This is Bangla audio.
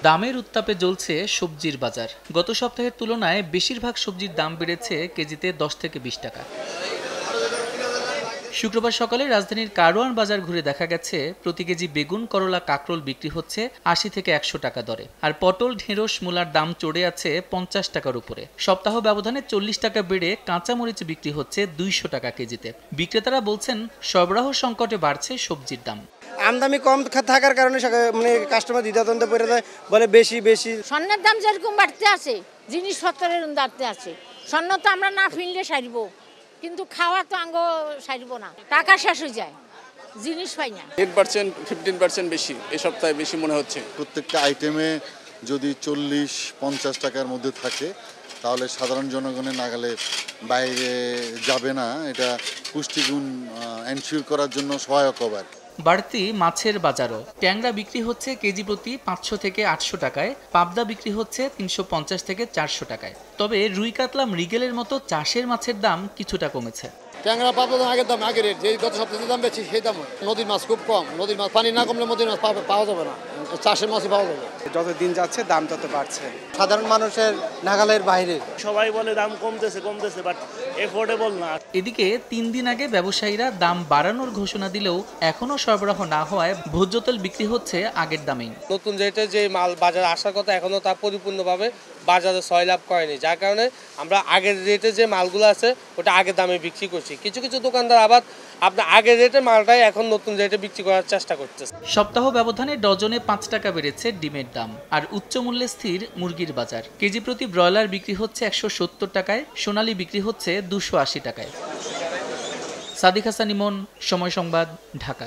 দামের উত্তাপে জ্বলছে সবজির বাজার। গত সপ্তাহের তুলনায় বেশিরভাগ সবজির দাম বেড়েছে কেজিতে 10 থেকে 20 টাকা। শুক্রবার সকালে রাজধানীর কারওয়ান বাজার ঘুরে দেখা গেছে প্রতি কেজি বেগুন, করলা, কাঁকরোল বিক্রি হচ্ছে 80 থেকে 100 টাকা দরে, আর পটল, ঢেঁড়স, মূলার দাম চড়ে আছে 50 টাকার উপরে। সপ্তাহ ব্যবধানে 40 টাকা বেড়ে কাঁচামরিচ বিক্রি হচ্ছে 200 টাকা কেজিতে। বিক্রেতারা বলছেন সরবরাহ সংকটে বাড়ছে সবজির দাম। আমদানি কম থাকার কারণে মানে কাস্টমার দ্বিধাদ্বন্দ্বে পড়ে যায়, বলে বেশি। স্বর্ণের দাম যেরকম বাড়তে আছে, জিনিসপত্রের বাড়তে আছে। স্বর্ণ তো আমরা না ফিনলে সারিব, কিন্তু খাওয়া তো আঙ্গ সারিব না, টাকা শেষ হয়ে যায়, জিনিস পাই না। 10% 15% বেশি এই সপ্তাহে বেশি মনে হচ্ছে। প্রত্যেকটা আইটেমে যদি 40-50 টাকার মধ্যে থাকে তাহলে সাধারণ জনগণের নাগালে বাইরে যাবে না। এটা পুষ্টিগুণ এনশিওর করার জন্য সহায়ক হবে। বাড়তি মাছের বাজারও। ট্যাংরা বিক্রি হচ্ছে কেজি প্রতি 500 থেকে 800 টাকায়, পাবদা বিক্রি হচ্ছে 350 থেকে 400 টাকায়। তবে রুই, কাতলা, মৃগেলের মতো চাষের মাছের দাম কিছুটা কমেছে। ট্যাংরা পাবদা আগের দাম, আগের রেট, যে গত সপ্তাহে দাম বেশি সেই দাম। নদীর মাছ খুব কম, নদীর মাছ পানি না কমলে নদীর মাছ পাওয়া যাবে না, চাষের মাছই পাওয়া যাবে। যত দিন যাচ্ছে দাম তত বাড়ছে, সাধারণ মানুষের নাগালের বাইরে। সবাই বলে দাম কমতেছে, বাট এফোর্ডেবল না। এদিকে 3 দিন আগে ব্যবসায়ীরা দাম বাড়ানোর ঘোষণা দিলেও এখনো সরবরাহ না হওয়ায় ভোজ্য তেল বিক্রি হচ্ছে আগের দামেই। নতুন রেটে যে মাল বাজারে আসার কথা এখনো তা পরিপূর্ণভাবে বাজারে সয়লাভ করেনি, যার কারণে আমরা আগের রেটে যে মালগুলো আছে ওটা আগের দামে বিক্রি করছি। কিছু কিছু দোকানদার আবার আপনার আগের রেটের মালটাই এখন নতুন রেটে বিক্রি করার চেষ্টা করতেছে। সপ্তাহ ব্যবধানে ডজনে 5 টাকা বেড়েছে ডিমের দাম, আর উচ্চ মূল্যে স্থির মুরগির বাজার। কেজি প্রতি ব্রয়লার বিক্রি হচ্ছে 170 টাকায়, সোনালী বিক্রি হচ্ছে 280 টাকায়। সাদিক হাসান ইমন, সময় সংবাদ, ঢাকা।